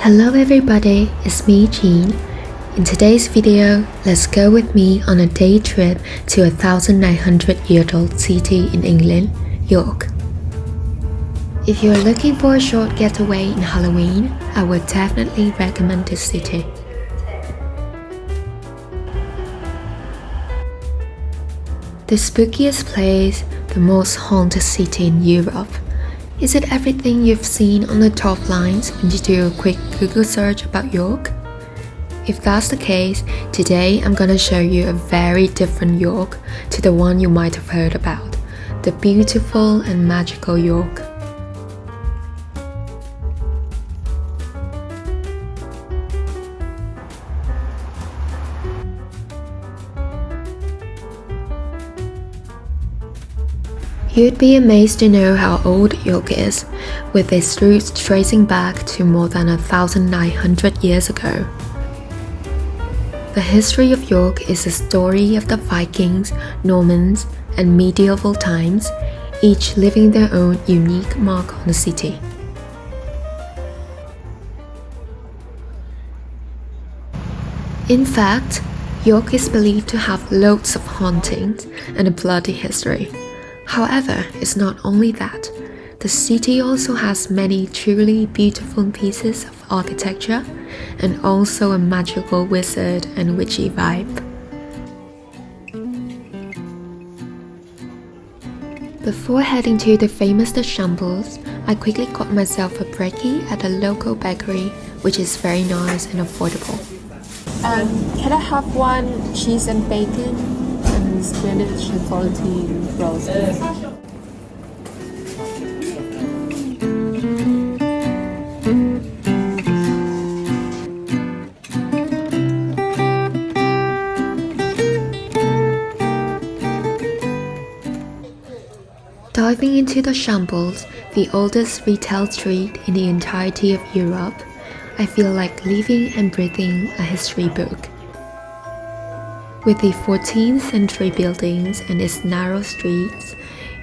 Hello everybody, it's me Jean. In today's video, let's go with me on a day trip to a 1900-year-old city in England, York. If you're looking for a short getaway in Halloween, I would definitely recommend this city. The spookiest place, the most haunted city in Europe. Is it everything you've seen on the top lines when you do a quick Google search about York? If that's the case, today I'm gonna show you a very different York to the one you might have heard about, the beautiful and magical York. You'd be amazed to know how old York is, with its roots tracing back to more than 1,900 years ago. The history of York is a story of the Vikings, Normans, and medieval times, each leaving their own unique mark on the city. In fact, York is believed to have loads of hauntings and a bloody history. However, it's not only that. The city also has many truly beautiful pieces of architecture and also a magical wizard and witchy vibe. Before heading to the famous Shambles, I quickly got myself a brekkie at a local bakery, which is very nice and affordable. Can I have one cheese and bacon? Spinach and quality rolls. Diving into the Shambles, the oldest retail street in the entirety of Europe, I feel like living and breathing a history book. With the 14th century buildings and its narrow streets,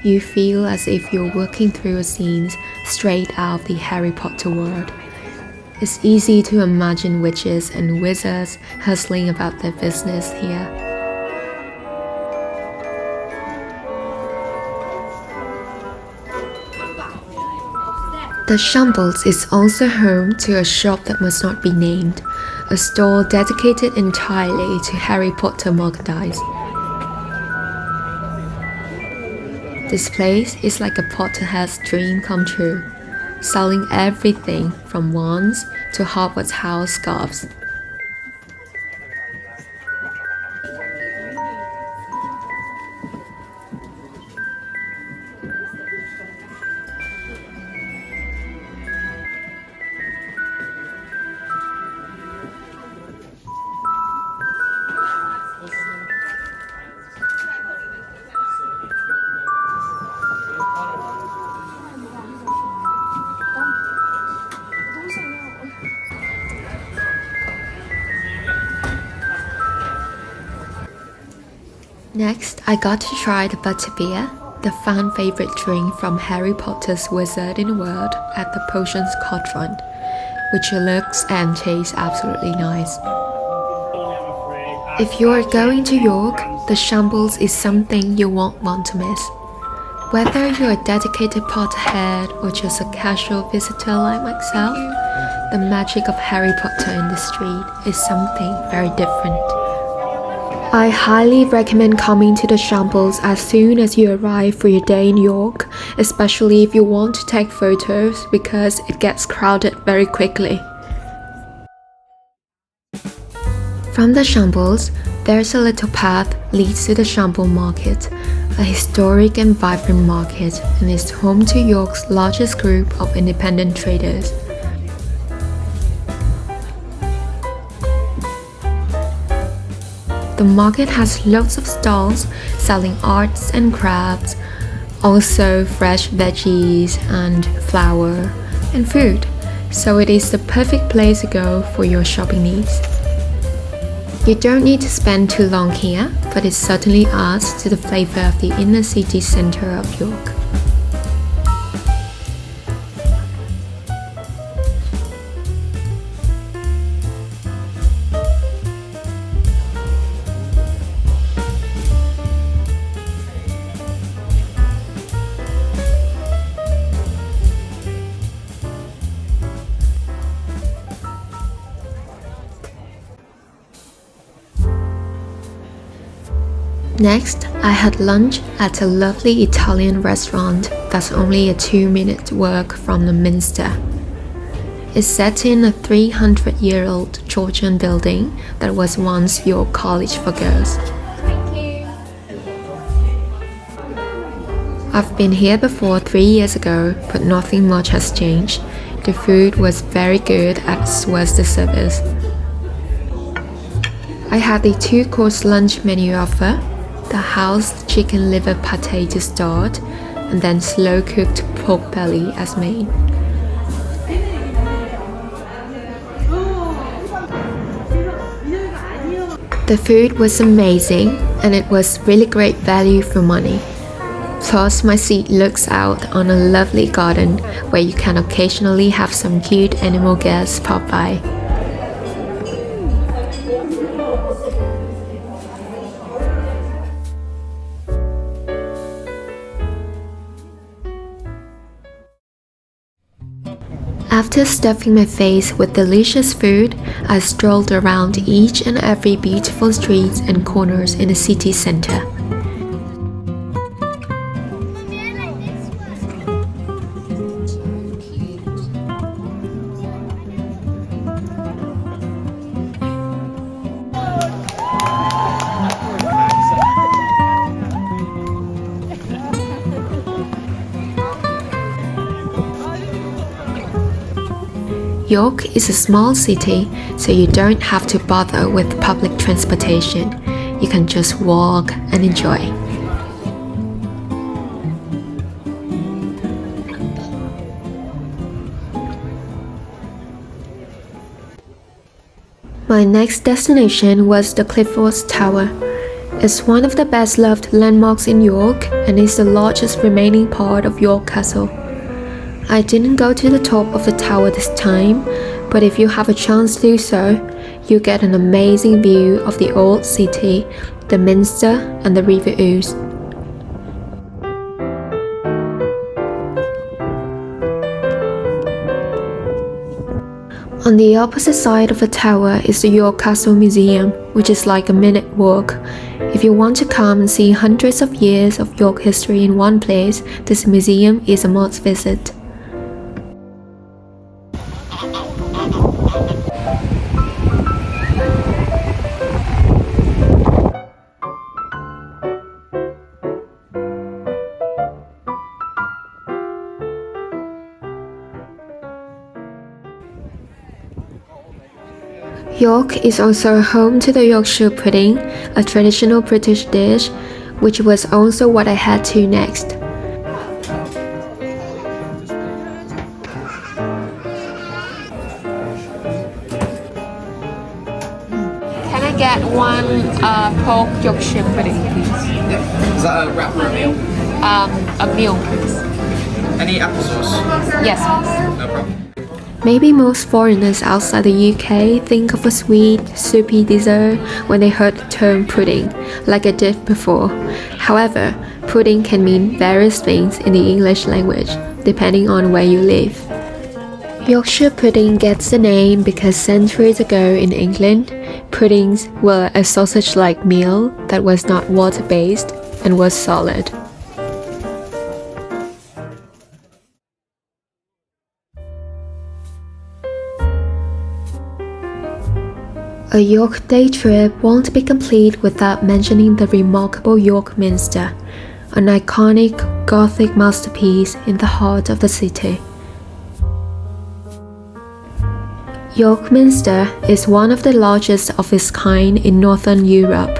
you feel as if you're walking through a scene straight out of the Harry Potter world. It's easy to imagine witches and wizards hustling about their business here. The Shambles is also home to a shop that must not be named, a store dedicated entirely to Harry Potter merchandise. This place is like a Potterhead's dream come true, selling everything from wands to Hogwarts house scarves. Next, I got to try the butterbeer, the fan favorite drink from Harry Potter's Wizard in the World at the Potions Cauldron, which looks and tastes absolutely nice. If you're going to York, the Shambles is something you won't want to miss. Whether you're a dedicated Potterhead or just a casual visitor like myself, the magic of Harry Potter in the street is something very different. I highly recommend coming to the Shambles as soon as you arrive for your day in York, especially if you want to take photos because it gets crowded very quickly. From the Shambles, there's a little path leads to the Shambles Market, a historic and vibrant market, and is home to York's largest group of independent traders. The market has loads of stalls selling arts and crafts, also fresh veggies and flour and food, so it is the perfect place to go for your shopping needs. You don't need to spend too long here, but it certainly adds to the flavor of the inner city center of York. Next, I had lunch at a lovely Italian restaurant that's only a 2-minute walk from the Minster. It's set in a 300-year-old Georgian building that was once York College for Girls. I've been here before 3 years ago, but nothing much has changed. The food was very good as was the service. I had the 2-course lunch menu offer, the house chicken liver pate to start, and then slow-cooked pork belly as main. The food was amazing, and it was really great value for money. Plus, my seat looks out on a lovely garden where you can occasionally have some cute animal guests pop by. After stuffing my face with delicious food, I strolled around each and every beautiful streets and corners in the city center. York is a small city, so you don't have to bother with public transportation. You can just walk and enjoy. My next destination was the Clifford Tower. It's one of the best loved landmarks in York and is the largest remaining part of York Castle. I didn't go to the top of the tower this time, but if you have a chance to do so, you get an amazing view of the old city, the Minster and the River Ouse. On the opposite side of the tower is the York Castle Museum, which is like a minute walk. If you want to come and see hundreds of years of York history in one place, this museum is a must visit. York is also home to the Yorkshire pudding, a traditional British dish, which was also what I had to next. Can I get one pork Yorkshire pudding, please? Yeah. Is that a wrap or a meal? A meal, please. Any applesauce? Yes, please. No problem. Maybe most foreigners outside the UK think of a sweet, soupy dessert when they heard the term pudding, like I did before. However, pudding can mean various things in the English language, depending on where you live. Yorkshire pudding gets the name because centuries ago in England, puddings were a sausage-like meal that was not water-based and was solid. A York day trip won't be complete without mentioning the remarkable York Minster, an iconic Gothic masterpiece in the heart of the city. York Minster is one of the largest of its kind in Northern Europe,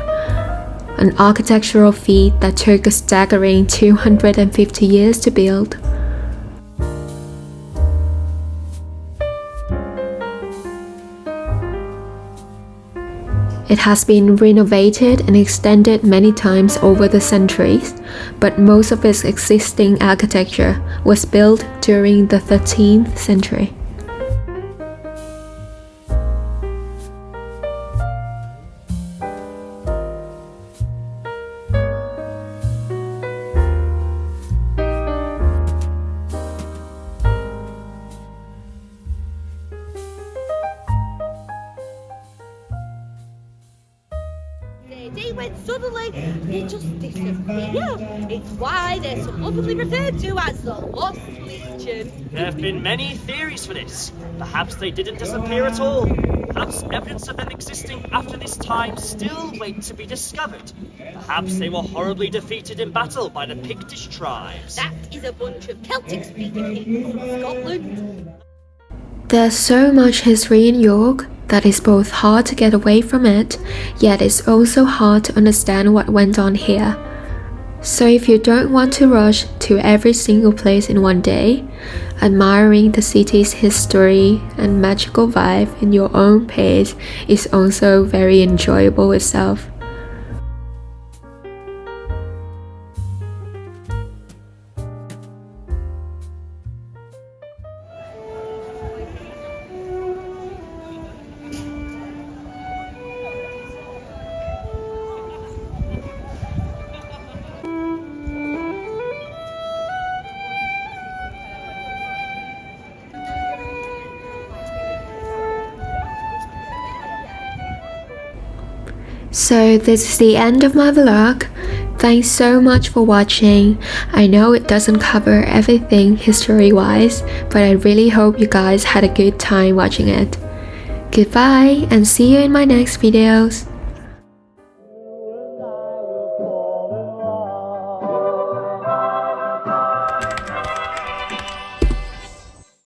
an architectural feat that took a staggering 250 years to build. It has been renovated and extended many times over the centuries, but most of its existing architecture was built during the 13th century. suddenly they just disappear. It's why they're so lovingly referred to as the Lost Legion. There have been many theories for this. Perhaps they didn't disappear at all. Perhaps evidence of them existing after this time still wait to be discovered. Perhaps they were horribly defeated in battle by the Pictish tribes. That is a bunch of Celtic-speaking people from Scotland. There's so much history in York that it's both hard to get away from it, yet it's also hard to understand what went on here. So if you don't want to rush to every single place in one day, admiring the city's history and magical vibe in your own pace is also very enjoyable itself. So this is the end of my vlog. Thanks so much for watching. I know it doesn't cover everything history-wise, but I really hope you guys had a good time watching it. Goodbye and see you in my next videos.